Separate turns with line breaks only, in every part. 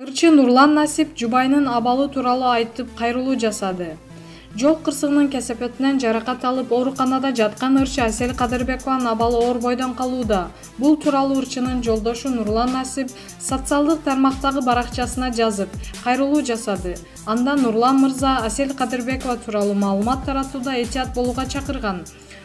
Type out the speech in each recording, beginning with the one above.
Ырчы Нурлан Насип жубайынын абалы тууралуу айтып кайрылуу жасады. Жол кырсыгынын кесепетинен жаракат алып ооруканада жаткан ырчы Асель Кадырбекованын абалы оор бойдон калууда. Бул тууралуу ырчынын жолдошу Нурлан Насип социалдык тармактагы баракчасына жазып, кайрылуу жасады. Анда Нурлан мырза Асель Кадырбекова тууралуу маалымат таратууда этият болууга чакырган.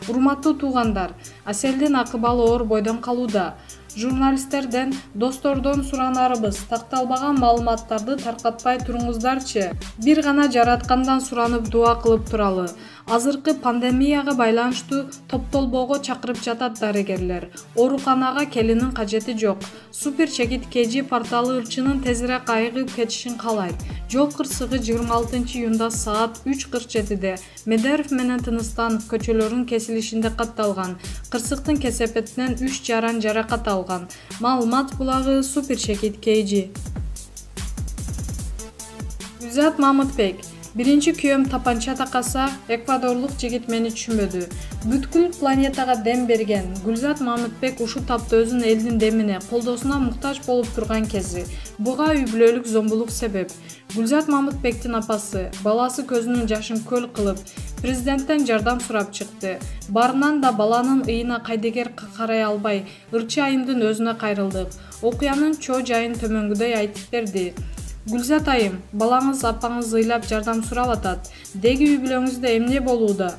Урматтуу туугандар, Аселдин акыбалы оор бойдон калууда. Журналисттерден, достордон суранарыбыз, такталбаган маалыматтарды таркатпай туруңуздарчы. Бир гана жараткандан суранып дуа кылып туралы. Азыркы пандемияга байланыштуу топтолбоого чакырып жатат дарыгерлер. Ооруканага келинин кажети жок. Супер Чекит KG порталы ырчынын тезирээк айыгып кетишин каалайт. Жол кырсыгы 26 июнда саат 3:47-де Медеров менен Тыныстанов көчөлөрүнүн кесилишинде катталган. Кырсыктын кесепетинен 3 жаран жаракат алган. Маалымат булагы Супер Чекит KG. Гүлзат Мамытбек. Биринчи күйөөм тапанча такаса, эквадорлук жигит мени түшүнбөдү. Бүткүл планетага дем берген Гүлзат Мамытбек ушул тапта өзүнүн элдин демине, колдоосуна муктаж болуп турган кези. Буга үй бүлөлүк зомбулук себеп. Гүлзат Мамытбектин апасы, баласы көзүнүн жашын көл кылып, президенттен жардам сурап чыкты. Барынан да баланын ыйына кайдыгер карай албай, ырчы айымдын өзүнө кайрылдык. Окуянын чоо жайын төмөнгүдөй айтып берди. Гүлзат айым, балаңыз апаңыз ыйлап жардам сурап атат. Деги үй бүлөңүздө эмне болууда?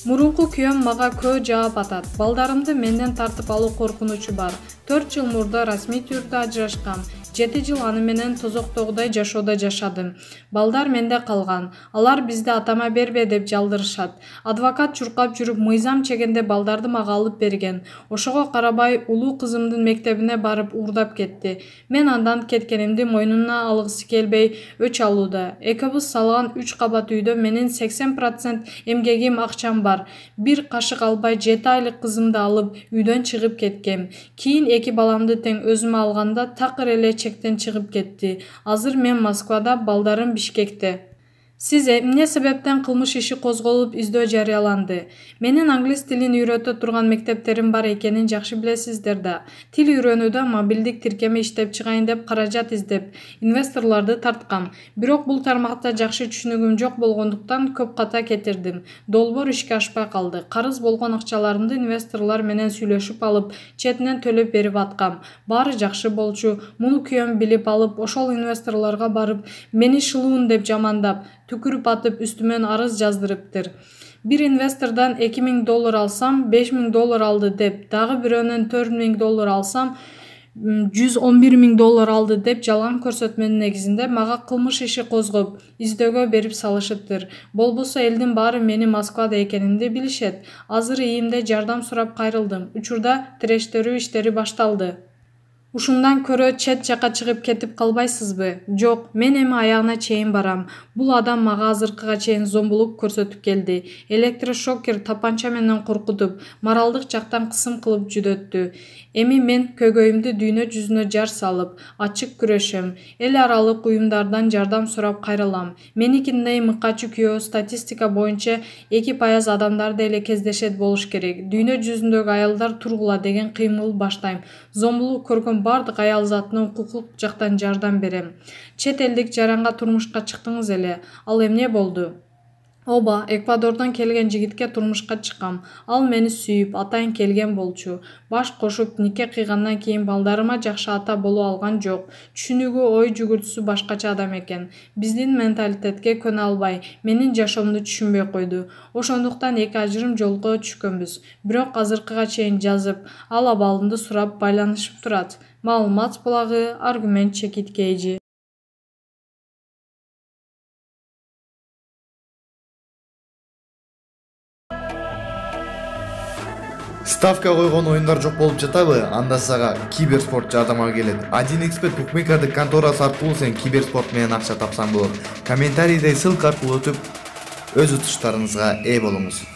Мурунку күйөөм мага көө жаап атат. Балдарымды менден тартып алуу коркунучу бар. 4 жыл мурда расмий түрдө ажырашкам. 7 жыл аны менен тозоктогудай жашоодо жашадым. Балдар менде калган. Алар бизди атама бербе деп жалдырышат. Адвокат чуркап жүрүп мыйзам чегенде балдарды мага алып берген. Ошого карабай улуу кызымдын мектебине барып уурдап кетти. Мен андан кеткенимди мойнуна алгысы келбей өч алууда. Экибиз салган 3 кабат үйдө менин 80% эмгегим акчам бар. Бир кашык албай 7 айлык кызымды алып үйдөн чыгып кеткем. Кийин 2 баламды тең өзүмө алганда такыр эле чектен чыгып кетти. Азыр мен Москвада, балдарым Бишкекте. Сиз эмне себептен кылмыш иши козголуп издөө жарыяланды? Менин англис тилин үйрөтө турган мектептерим бар экенин жакшы билесиздер да. Тил үйрөнүүдө мобилдик тиркеме иштеп чыгайын деп каражат издеп, инвесторлорду тарткам. Бирок бул тармакта жакшы түшүнүгүм жок болгондуктан көп ката кетирдим. Долбоор ишке ашпай калды. Карыз болгон акчаларымды инвесторлор менен сүйлөшүп алып, четинен төлөп берип аткам. Баары жакшы болчу. Муну күйөөм билип алып, ошол инвесторлорго барып, мени шылуун деп жамандап, түкүрүп атып үстүмөн арыз жаздырыптыр. Бир инвестордон $2000 алсам, $5000 алды деп, дагы бирөөнөн $4000 алсам, $11.000 алды деп жалган көрсөтмөнүн негизинде мага кылмыш иши козгоп, издөөгө берип салышыптыр. Болбосо элдин баары мени Москвада экенимди билишет. Азыр ийимде жардам сурап кайрылдым. Учурда тирештирүү иштери башталды. Ушундан көрө чет жака чыгып кетип калбайсызбы? Жок, мен эми аягына чейин барам. Бул адам мага азыркыга чейин зомбулук көрсөтүп келди. Электрошокер тапанча менен коркутуп, моралдык жактан кысым кылып жүдөттү. Эми мен көйгөйүмдү дүйнө жүзүнө жар салып, ачык күрөшөм. Эл аралык уюмдардан жардам сурап кайрылам. Меникиндей мыкачы күйөө статистика боюнча 2% адамдарды эле кездешет болуш керек. Дүйнө жүзүндөгү аялдар тургула деген кыймыл баштайм. Зомбулук көргөн бардык аял затына укуктук жактан жардам берем. Чет элдик жаранга турмушка чыктыңыз эле. Ал эмне болду? Оба, Эквадордон келген жигитке турмушка чыккам. Ал мени сүйүп, атайын келген болчу. Баш кошуп, нике кыйгандан кийин балдарыма жакшы ата боло алган жок. Түшүнүгү, ой жүгүртүүсү башкача адам экен. Биздин менталитетке көнө албай, менин жашоомду түшүнбөй койду. Ошондуктан эки ажырым жолго түшкөнбүз. Бирок азыркыга чейин жазып, ал абалымды сурап байланышып турат. Маалымат булагы Аргумент Чекит KG.
Ставка койгон оюндар жок болуп жатабы? Анда сага Киберспорт жардамга келет. 1xbet букмекерлик конторасы аркылуу сен Киберспорт менен акча тапсаң болот. Комментарийде ссылка аркылуу өтүп, өз утуштарыңызга ээ болуңуз.